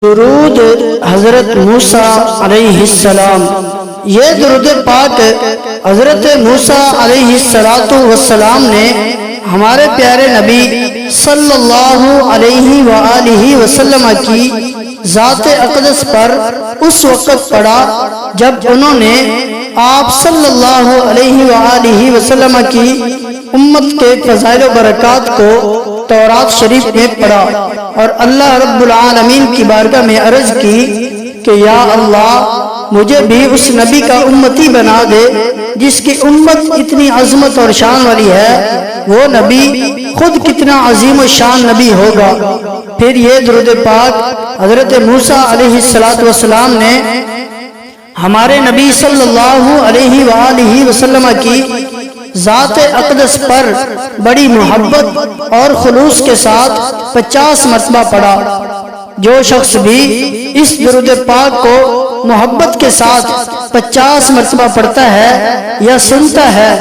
درود حضرت موسیٰ علیہ السلام۔ یہ درود پاک حضرت موسیٰ علیہ السلام نے ہمارے پیارے نبی صلی اللہ علیہ وآلہ وسلم کی ذات اقدس پر اس وقت پڑھا جب انہوں نے آپ صلی اللہ علیہ وآلہ وسلم کی امت کے فضائل و برکات کو تورات شریف میں پڑھا اور اللہ رب العالمین کی بارگاہ میں عرض کی کہ یا اللہ مجھے بھی اس نبی کا امتی بنا دے جس کی امت اتنی عظمت اور شان والی ہے، وہ نبی خود کتنا عظیم و شان نبی ہوگا۔ پھر یہ درود پاک حضرت موسیٰ علیہ السلام نے ہمارے نبی صلی اللہ علیہ وآلہ وسلم کی ذات اقدس پر بڑی محبت اور خلوص کے ساتھ 50 مرتبہ پڑھا۔ جو شخص بھی اس درود پاک کو محبت کے ساتھ 50 مرتبہ پڑھتا ہے یا سنتا ہے،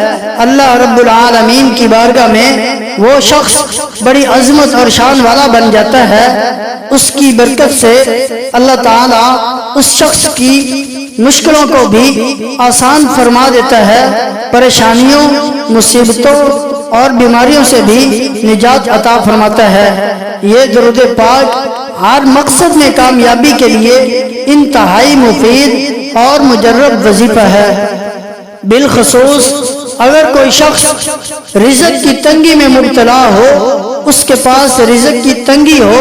اللہ رب العالمین کی بارگاہ میں وہ شخص بڑی عظمت اور شان والا بن جاتا ہے۔ اس کی برکت سے اللہ تعالیٰ اس شخص کی مشکلوں کو بھی آسان فرما دیتا ہے، پریشانیوں، مصیبتوں اور بیماریوں سے بھی نجات عطا فرماتا ہے۔ یہ درود پاک ہر مقصد میں کامیابی کے لیے انتہائی مفید اور مجرب وظیفہ ہے۔ بالخصوص اگر کوئی شخص رزق کی تنگی میں مبتلا ہو، اس کے پاس رزق کی تنگی ہو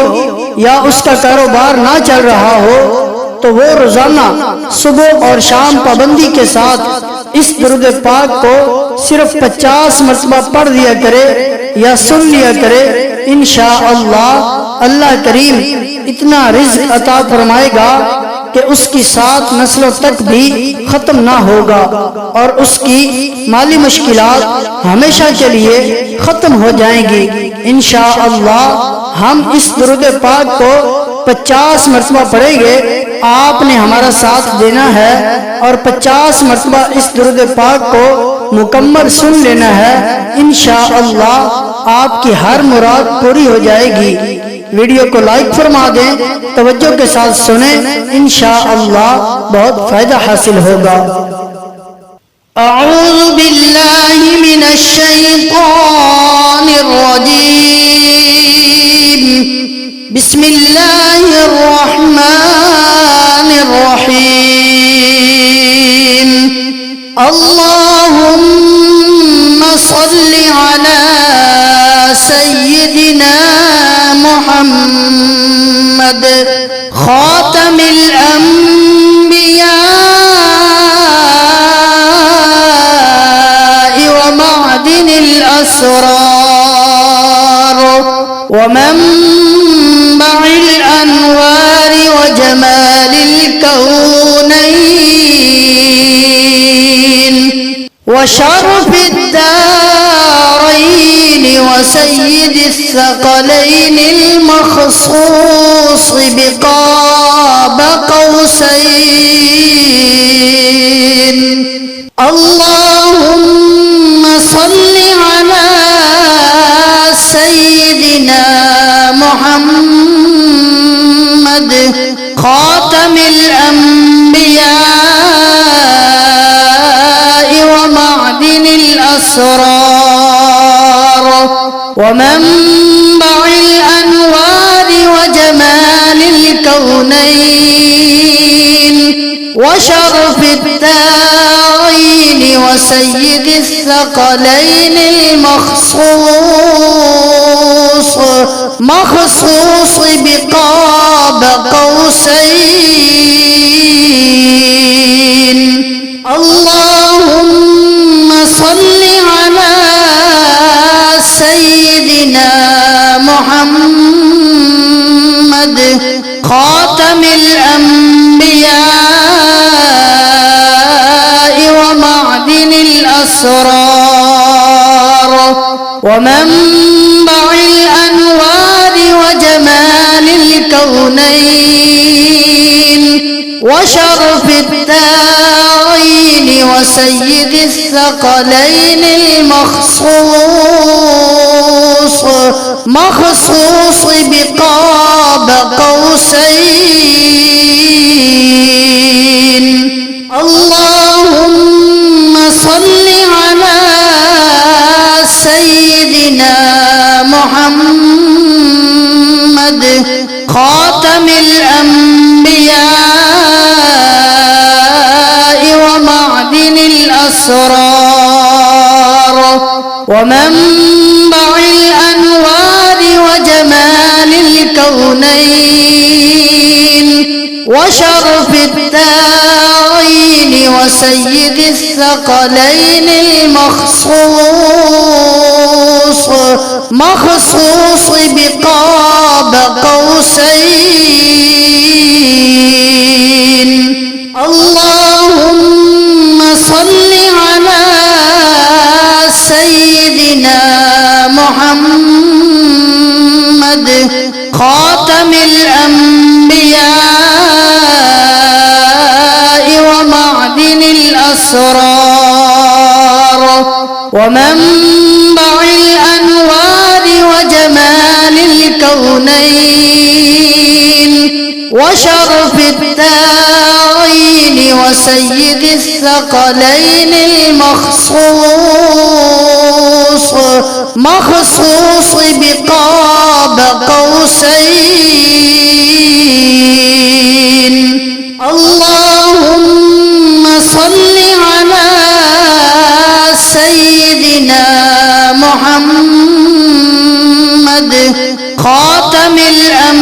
یا اس کا کاروبار نہ چل رہا ہو، تو وہ روزانہ صبح اور شام پابندی کے ساتھ اس درود پاک کو صرف 50 مرتبہ پڑھ دیا کرے یا سن لیا کرے۔ انشاءاللہ اللہ کریم اتنا رزق عطا فرمائے گا کہ اس کی 7 نسلوں تک بھی ختم نہ ہوگا اور اس کی مالی مشکلات ہمیشہ کے لیے ختم ہو جائیں گی۔ انشاءاللہ ہم اس درود پاک کو 50 مرتبہ پڑھیں گے، آپ نے ہمارا ساتھ دینا ہے اور 50 مرتبہ اس درود پاک کو مکمل سن لینا ہے۔ انشاءاللہ آپ کی ہر مراد پوری ہو جائے گی۔ ویڈیو کو لائک فرما دیں، توجہ کے ساتھ سنیں، انشاءاللہ بہت فائدہ حاصل ہوگا۔ اعوذ باللہ من الشیطان الرجیم، بسم اللہ الرحمن الرحیم، اللہم صل علی سیدنا محمد خاتم الانبیاء ومعدن الاسرار ومنبع الانوار وجمال الكونين وشرف الدارين وسيد الثقلين المخصوص بقاب قوسين، اللهم صل على سيدنا محمد خاتم الأنبياء ومعدن الأسرار ومنبع الأنوار وجمال الكونين وشرف الدارين وسيد الثقلين المخصوص بقاب قوسين، اللهم صل على سيدنا محمد خاتم الأنبياء ومعدن الأسرار ومنبع الأنوار وجمال الكونين وشرف الدارين وسيد الثقلين المخصوص بقاب قوسين، الأنبياء ومعدن الأسرار ومنبع الأنوار وجمال الكونين وشرف الدارين وسيد الثقلين مخصوص بقاب قوسين. اللهم صل على سيدنا محمد خاتم الأنبياء ومعدن الأسرار ومنبع الأنوار وجمال الكونين وشرف الدارين وسيد الثقلين مخصوص بقاب قوسين. اللهم صل على سيدنا محمد خاتم الأنبياء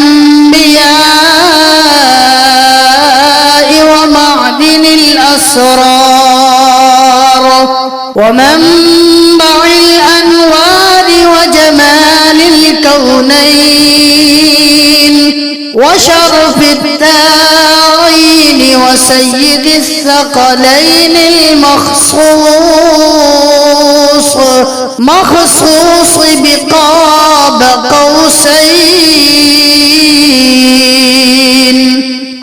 ومعدن الأسرار ومنبع الأنوار وجمال الكونين وشرف الدارين وسيد الثقلين مخصوص بقاب قوسين.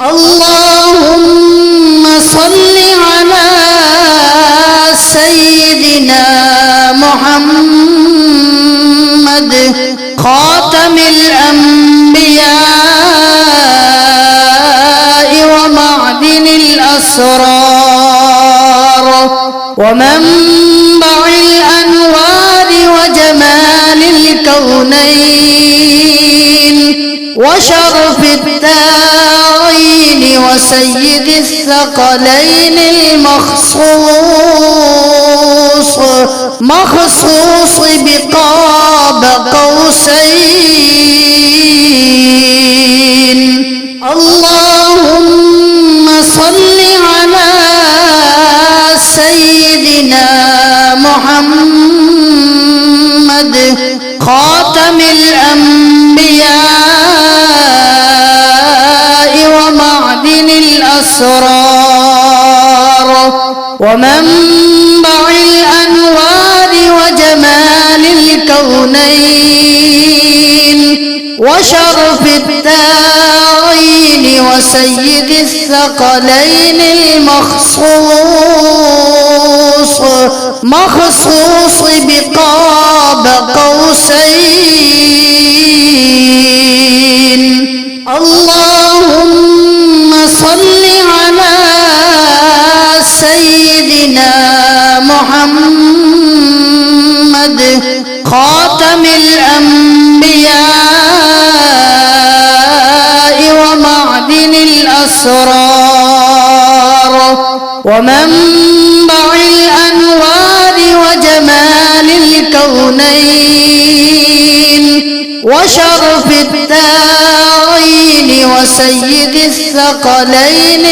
اللهم صل على سيدنا محمد خاتم الأنبياء ومعدن الأسرار ومنبع الأنوار وجمال الكونين وشرف الدارين وسيد الثقلين مخصوص بقاب قوسين. اللهم صل على سيدنا محمد خاتم الأنبياء ومعدن الأسرار ومنبع الأنوار وجمال الكونين وشرف الدارين وسيد الثقلين مخصوص بقاب قوسين. اللهم صل على سيدنا محمد خاتم الأنبياء ومعدن الأسرار ومنبع الأنوار وجمال الكونين وشرف الدارين وسيد الثقلين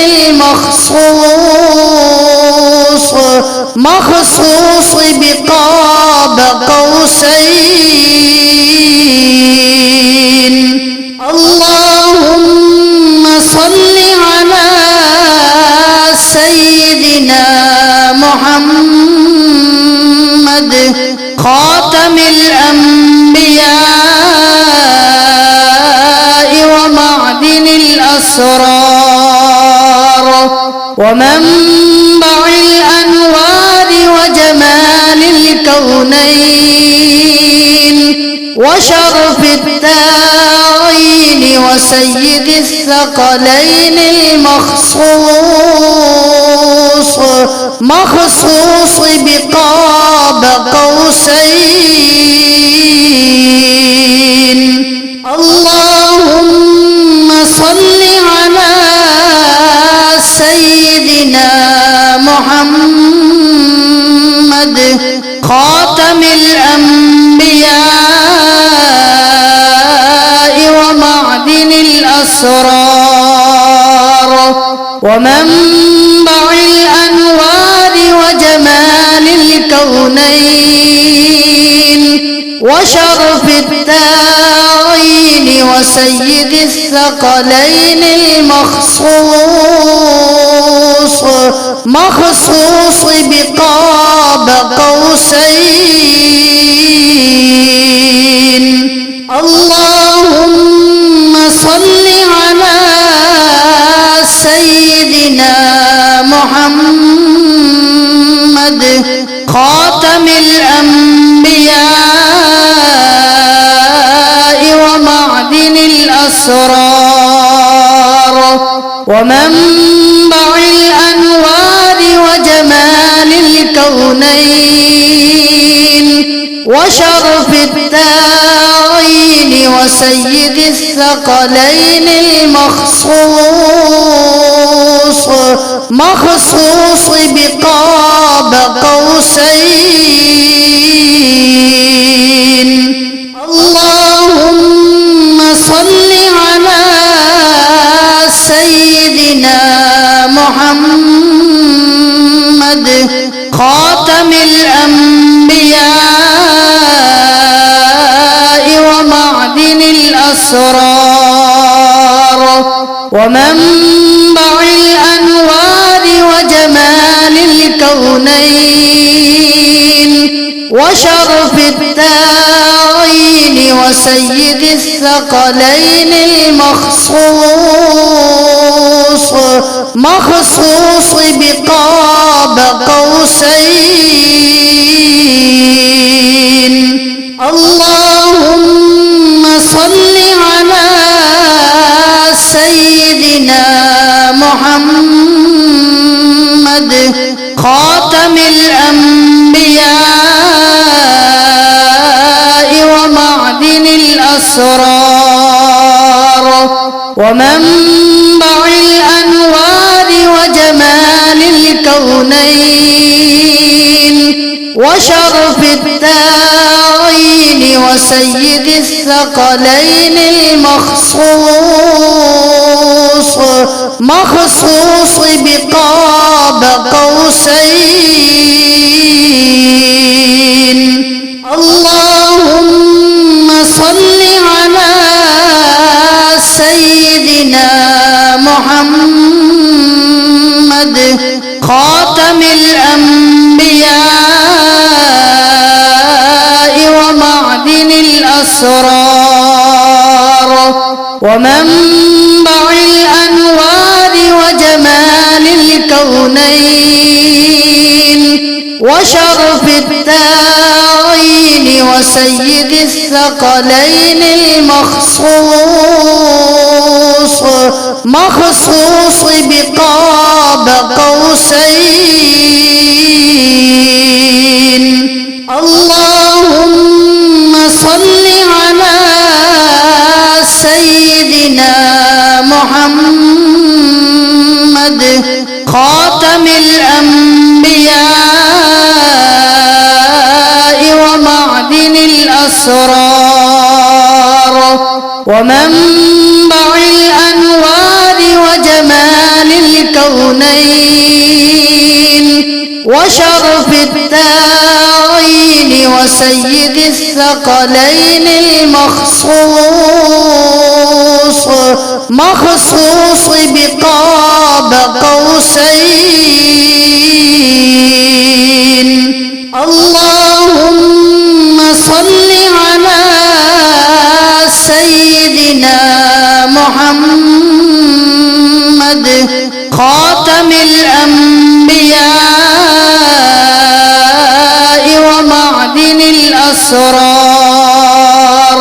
مخصوص بقاب قوسين. اللهم صل على سيدنا محمد خاتم الأنبياء ومعدن الأسرار ومنبع الأنوار وجمال الكونين وشرف الدارين وسيد الثقلين مخصوص بقاب قوسين. اللهم صل سيدنا محمد خاتم الأنبياء ومعدن الأسرار ومنبع الأنوار وجمال الكونين وشرف الدارين وسيد الثقلين مخصوص بقاب قوسين. اللهم صل على سيدنا محمد خاتم الأنبياء ومعدن الأسرار ومنبع الأنوار وجمال الكونين وشرف الدارين وسيد الثقلين مخصوص بقاب قوسين. اللهم صل على سيدنا محمد خاتم الأنبياء ومعدن الأسرار ومنبع الأنوار وجمال الكونين وشرف الدارين وسيد الثقلين مخصوص بقاب قوسين. اللهم صل على سيدنا محمد خاتم الأنبياء ومعدن الأسرار ومنبع الأنوار وجمال الكونين وشرف الدارين وسيد الثقلين مخصوص بقاب قوسين. اللهم صل على سيدنا محمد خاتم الأنبياء ومعدن الأسرار ومنبع الأنوار وجمال الكونين وشرف الدارين وسيد الثقلين مخصوص بقاب قوسين. اللهم صل على سيدنا محمد خاتم الأنبياء ومعدن الأسرار ومنبع الأنوار وجمال الكونين وشرف الدارين وسيد الثقلين مخصوص بقاب قوسين. اللهم صل على سيدنا محمد خاتم الأنبياء ومعدن الأسرار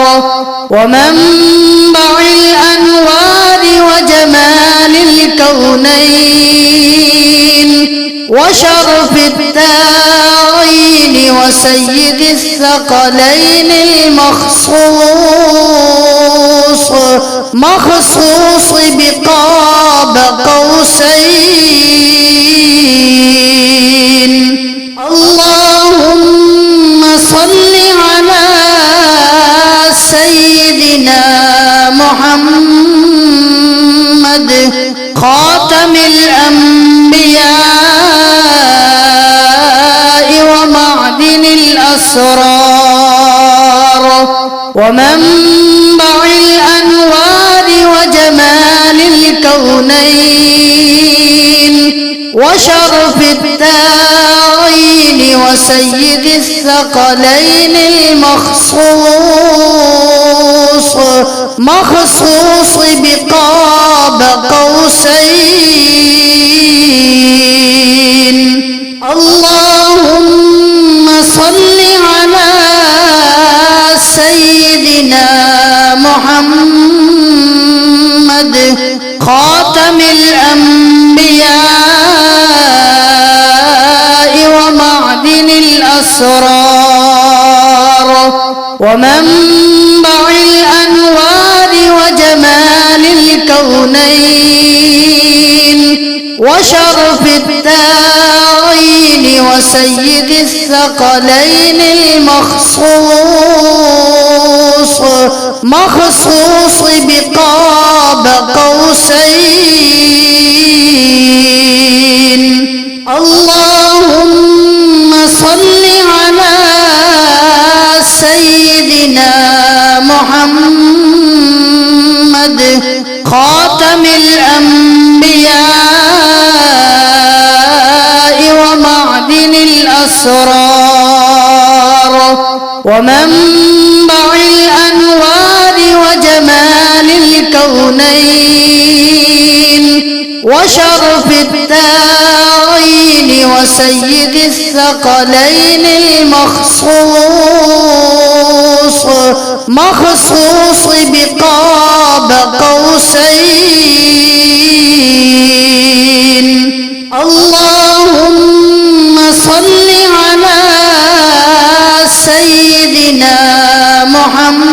ومنبع الأنوار وجمال الكونين وشرف الدارين وسيد الثقلين مخصوص بقاب قوسين. قوسين اللهم صل على سيدنا محمد خاتم الأنبياء ومعدن الأسرار ومنبع الأنوار وجمال الكونين وشرف الدارين وسيد الثقلين مخصوص بقاب قوسين اللهم صل على سيدنا محمد خاتم الأنبياء ومعدن الأسرار ومنبع الأنوار وجمال الكونين وشرف الدارين وسيد الثقلين مخصوص بقاب قوسين اللهم صل على سيدنا محمد خاتم الأنبياء ومعدن الأسرار ومنبع الأنوار وجمال الكونين وشرف الدارين وسيد الثقلين مخصوص بقاب قوسين اللهم صل على سيدنا محمد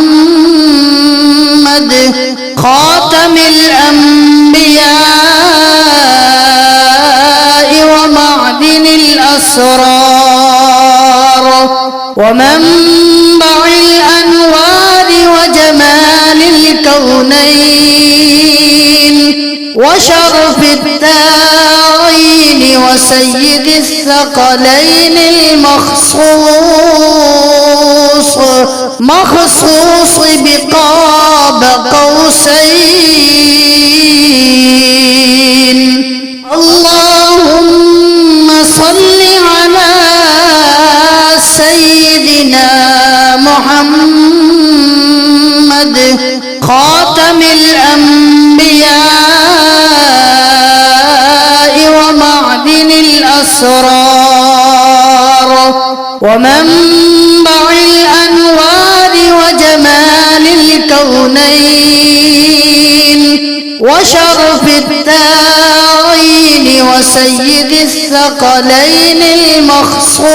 خاتم الأنبياء ومعدن الأسرار ومنبع الأنوار وجمال الكونين وشرف الدارين وسيد الثقلين مخصوص بقاب قوسين اللهم صل على سيدنا محمد خاتم الأنبياء ومعدن الأسرار ومنبع الأنوار وجمال الكونين وشرف الدارين وسيد الثقلين مخصوص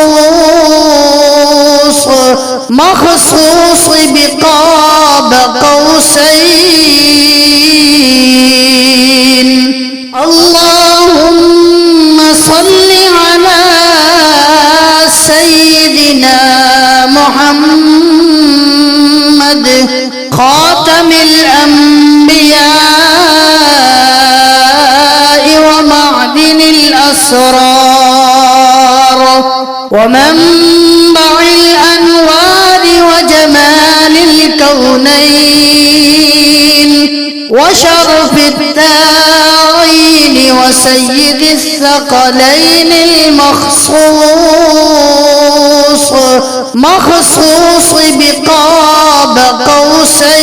بقاب قوسين اللهم صل على سيدنا محمد خاتم الأنبياء ومعدن الأسرار ومنبع الأنوار وجمال الكونين وشرف الدارين وسيد الثقلين مخصوص بقاب قوسين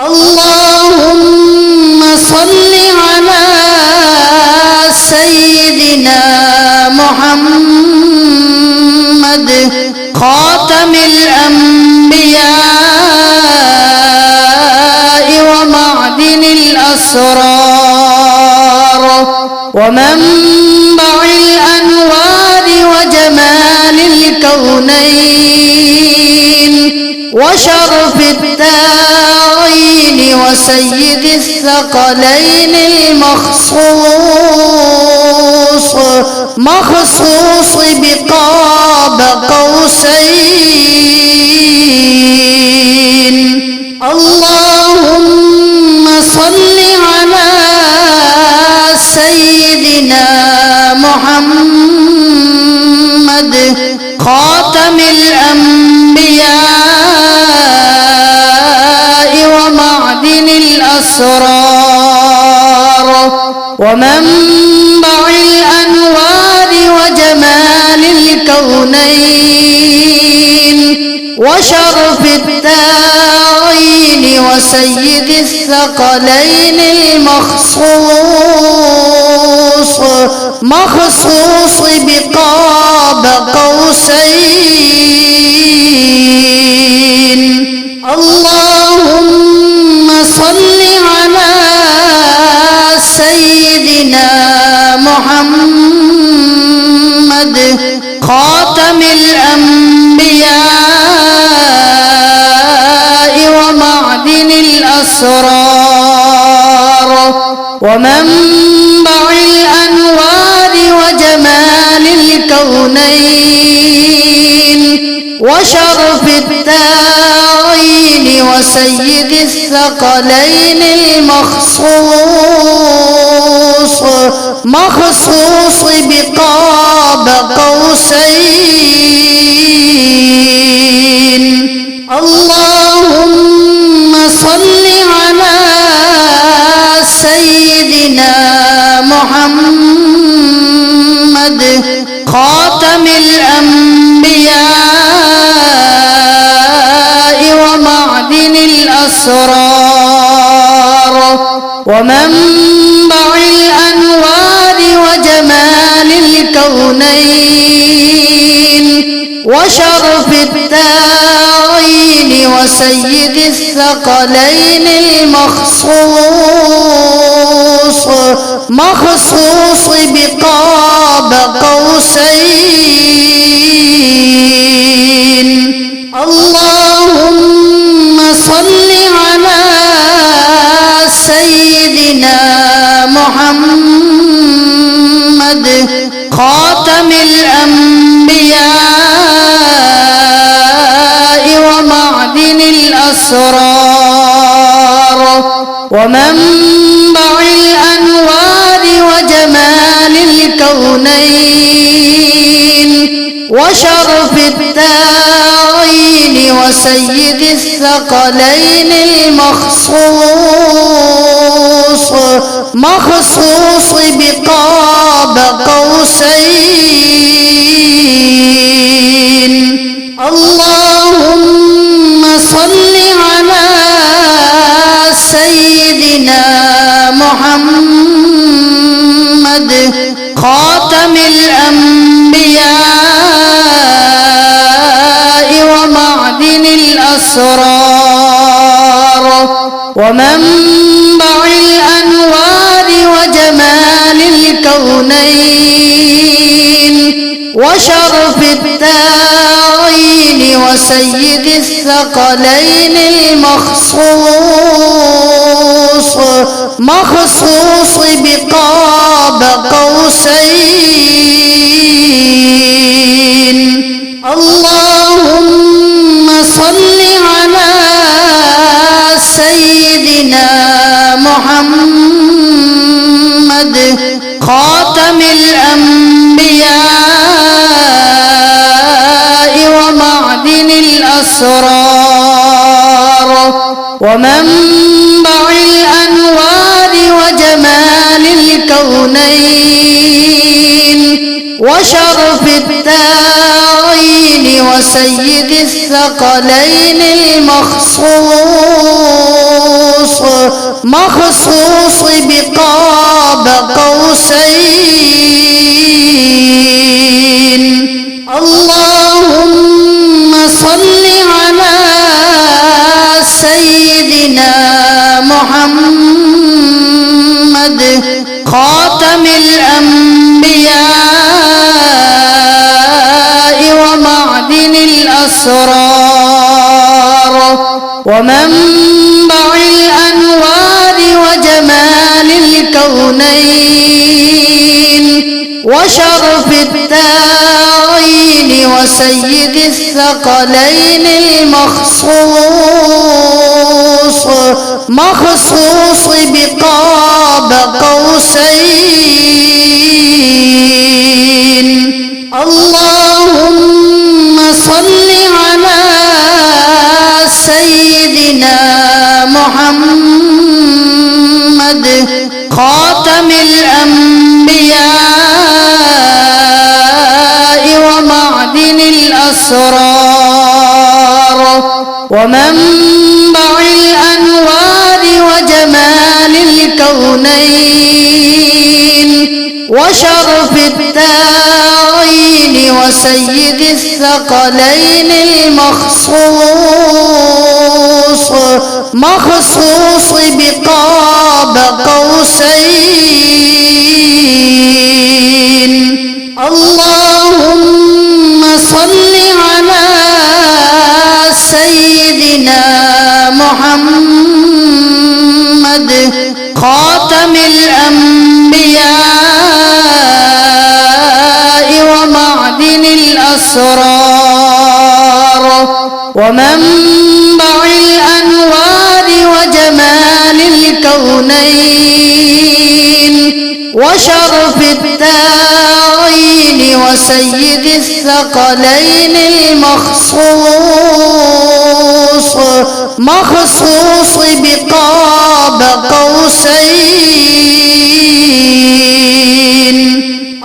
اللهم صل على سيدنا محمد خاتم الأنبياء ومعدن الأسرار ومنبع الأنوار وجمال الكونين وشرف الدارين وسيد الثقلين المخصوص مخصوص بقاب قوسين. اللهم صل على سيدنا محمد خاتم الأنبياء ومعدن الأسرار ومنبع الأنوار وجمال الكونين وشرف الدارين وسيد الثقلين المخصوص مخصوص بقاب قوسين. اللهم صل على سيدنا محمد خاتم الأنبياء ومعدن الأسرار ومنبع الأنوار وجمال الكونين وشرف الدارين وسيد الثقلين المخصوص مخصوص بقاب قوسين. اللهم صل على سيدنا محمد خاتم الأنبياء ومعدن الأسرار ومنبع الأنوار وجمال الكونين وشرف الدارين وسيد الثقلين المخصوص مخصوص بقاب قوسين. اللهم صل على سيدنا محمد خاتم الأنبياء ومعدن الأسرار ومنبع الأنوار وجمال الكونين وشرف الدارين وسيد الثقلين المخصوص مخصوص بقاب قوسين. اللهم صل على سيدنا محمد خاتم الأنبياء ومعدن الأسرار ومنبع الأنوار وجمال الكونين وشرف الدارين وسيد الثقلين المخصوص مخصوص بقاب قوسين. اللهم صل على سيدنا محمد خاتم الأنبياء ومعدن الأسرار ومنبع الأنوار وجمال الكونين وشرف الدارين وسيد الثقلين المخصوص مخصوص بقاب قوسين. اللهم صل على سيدنا محمد خاتم الأنبياء ومعدن الأسرار ومنبع الأنوار الكونين وشرف الدارين وسيد الثقلين مخصوص بقاب قوسين. اللهم صل على سيدنا محمد خاتم الأنبياء ومعدن الأسرار ومنبع الأنوار وجمال الكونين وشرف الدارين وسيد الثقلين مخصوص بقاب قوسين. اللهم صل على سيدنا محمد خاتم الأنبياء ومعدن الأسرار ومنبع الأنوار وجمال الكونين وشرف الدارين وسيد الثقلين مخصوص بقاب قوسين.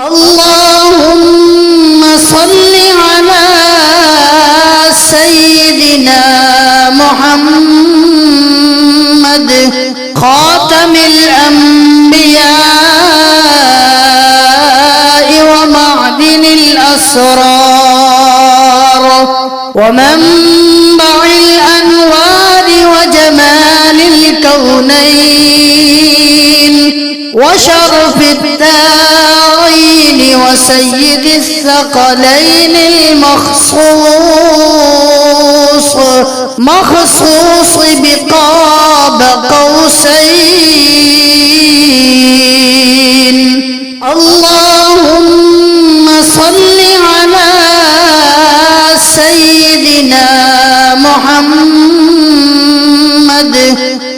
اللهم صل على سيدنا محمد خاتم الأنبياء ومعدن الأسرار ومنبع الأنوار وجمال الكونين وشرف الدارين وسيد الثقلين مخصوص بقاب قوسين. اللهم صل على سيدنا محمد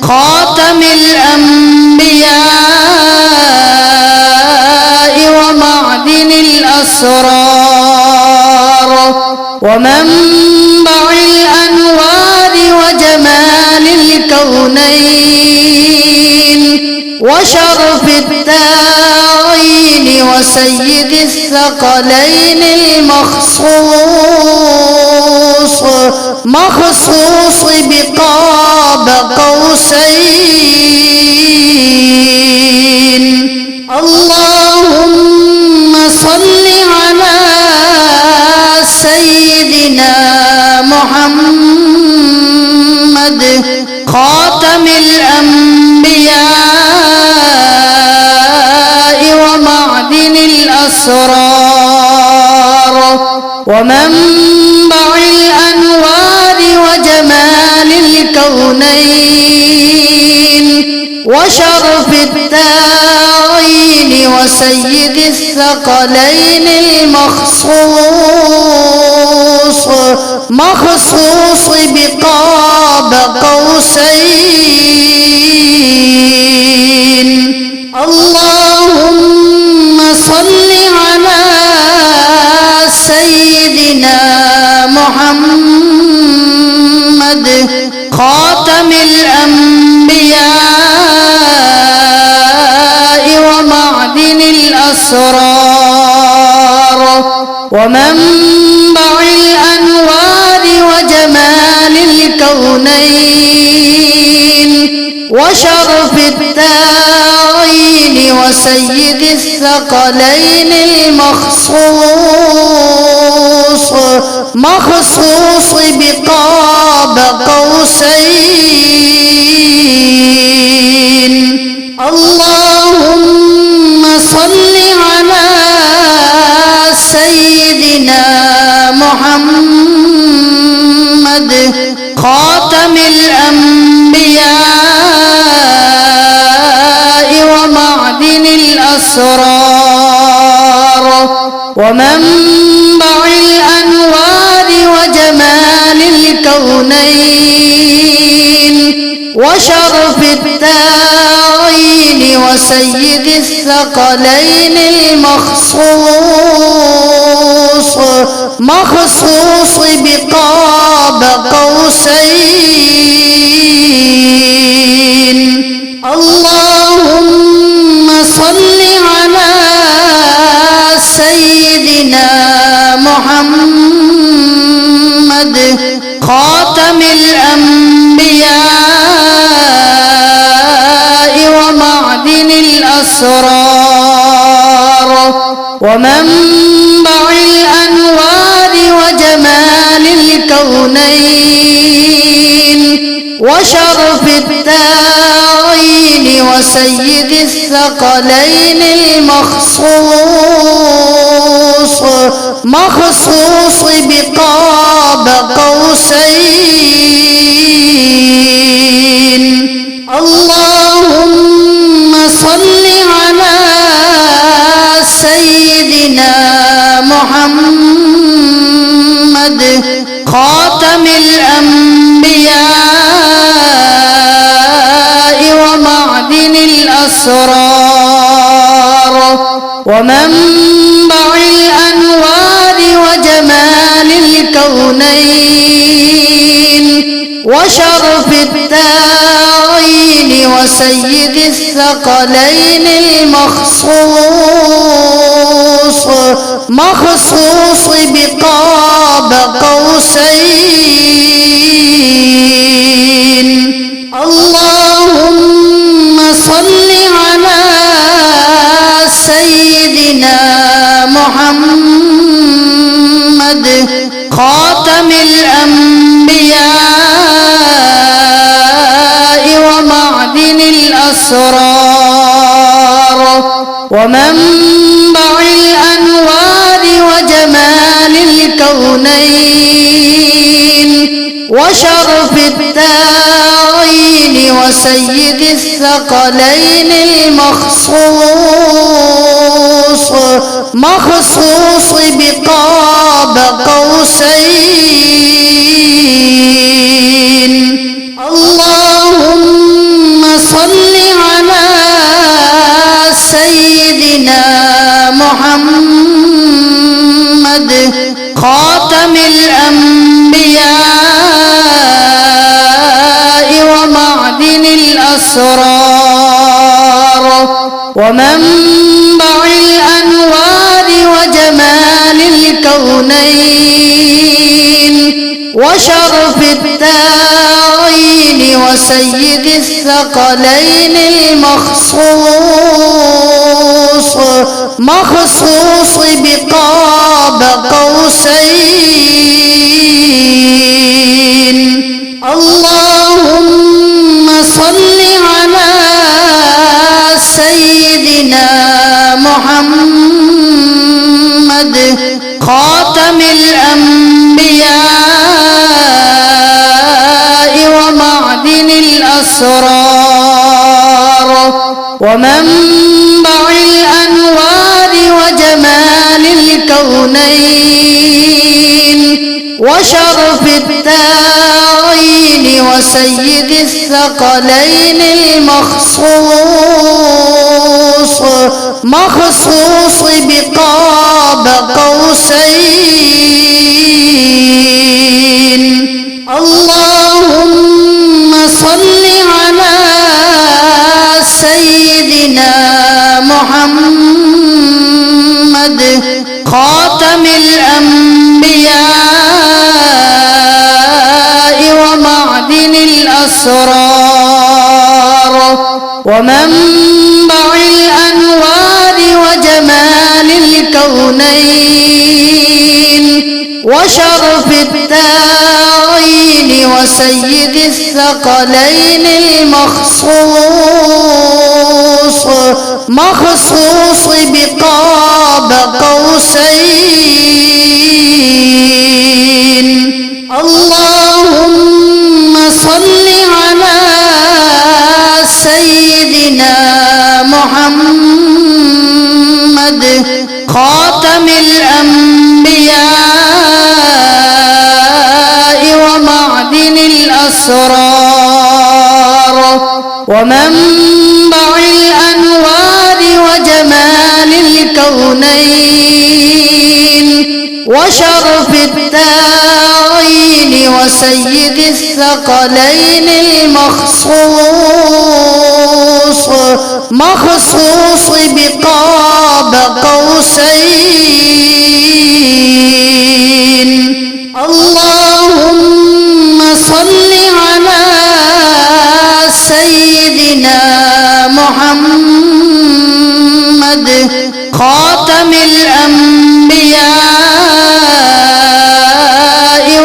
خاتم الأنبياء ومعدن الأسرار ومنبع الأنوار وجمال الكونين وشرف الدارين وسيد الثقلين مخصوص بقاب قوسين. اللهم صل على سيدنا محمد خاتم الأنبياء ومعدن الأسرار ومنبع الأنوار وجمال الكونين وشرف الدارين وسيد الثقلين مخصوص بقاب قوسين. اللهم صل على سيدنا محمد خاتم الأنبياء ومعدن الأسرار ومنبع الأنوار وجمال الكونين وشرف الدارين وسيد الثقلين مخصوص بقاب قوسين. اللهم صل على سيدنا محمد خاتم الأنبياء ومعدن الأسرار ومنبع الأنوار وجمال الكونين وشرف الدارين وسيد الثقلين مخصوص بقاب قوسين اللهم صل على سيدنا محمد خاتم الأنبياء ومعدن الأسرار ومنبع الأنوار وجمال الكونين وشرف الدارين وسيد الثقلين مخصوص بقاب قوسين اللهم صل على سيدنا محمد خاتم الأنبياء ومعدن الأسرار ومنبع الأنوار وجمال الكونين وشرف الدارين وسيد الثقلين مخصوص بقاب قوسين اللهم صل على سيدنا محمد خاتم الأنبياء ومعدن الأسرار ومنبع الأنوار وجمال الكونين وشرف الدارين وسيد الثقلين مخصوص بقاب قوسين اللهم صل على سيدنا محمد خاتم الأنبياء ومعدن الأسرار ومنبع الأنوار وجمال الكونين وشرف الدارين وسيد الثقلين مخصوص بقاب قوسين اللهم صل على سيدنا محمد خاتم الأنبياء ومعدن الأسرار ومنبع الأنوار وجمال الكونين وشرف الدارين وسيد الثقلين مخصوص بقاب قوسين اللهم صل على سيدنا محمد خاتم الأنبياء ومعدن الأسرار ومنبع الأنوار وجمال الكونين وشرف الدارين وسيد الثقلين مخصوص بقاب قوسين اللهم صل على سيدنا محمد خاتم الأنبياء ومعدن الأسرار ومنبع الأنوار وجمال الكونين وشرف الدارين وسيد الثقلين مخصوص بقاب قوسين. اللهم صل على سيدنا محمد خاتم الأنبياء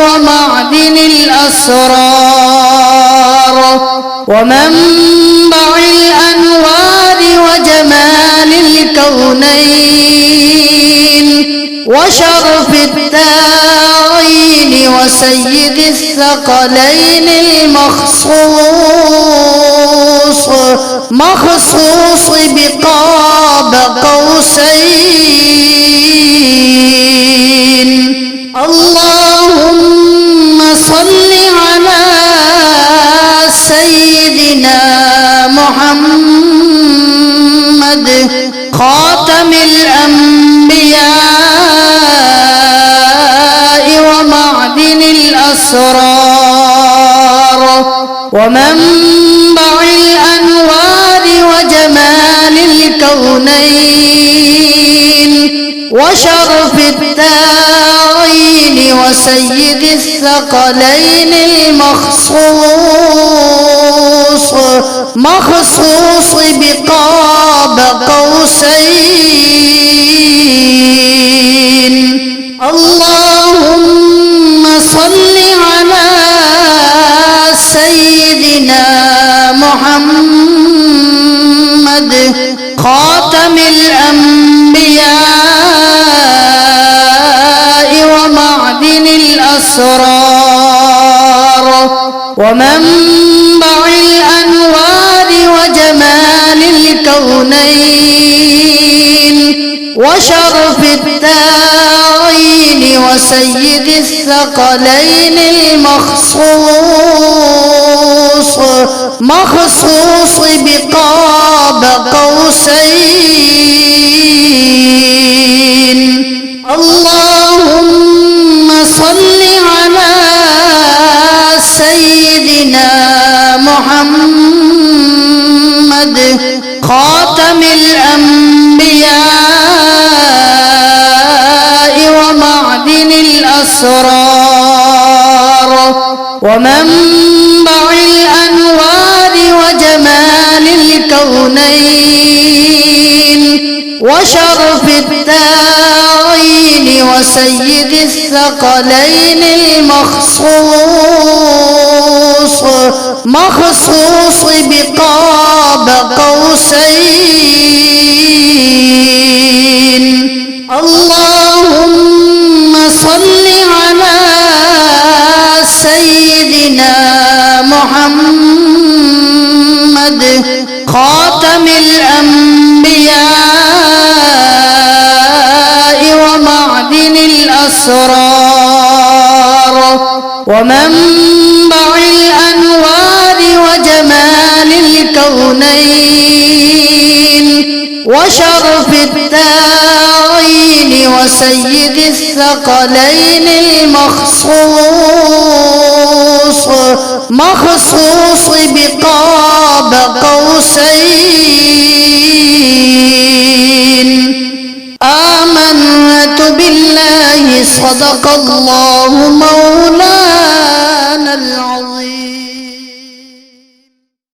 ومعدن الأسرار ومنبع الأنوار وجمال الكونين وشرف الدارين وسيد الثقلين مخصوص بقاب قوسين. اللهم صل على سيدنا محمد خاتم الأنبياء ومعدن الأسرار ومنبع الأنوار وجمال الكونين وشرف الدارين وسيد الثقلين مخصوص بقاب قوسين. اللهم صل على سيدنا محمد خاتم الأنبياء ومعدن الأسرار ومنبع الأنوار وجمال الكونين وشرف الدارين وسيد الثقلين مخصوص بقاب قوسين. اللهم صل على سيدنا محمد خاتم الأنبياء ومعدن الأسرار ومنبع الأنوار وجمال الكونين وشرف الدارين وسيد الثقلين مخصوص بقاب قوسين. اللهم صل على سيدنا محمد خاتم الأنبياء ومعدن الأسرار ومنبع الأنوار وجمال الكونين وشرف الدارين وسيد الثقلين مخصوص بقاب قوسين. آمنت بالله صدق الله مولانا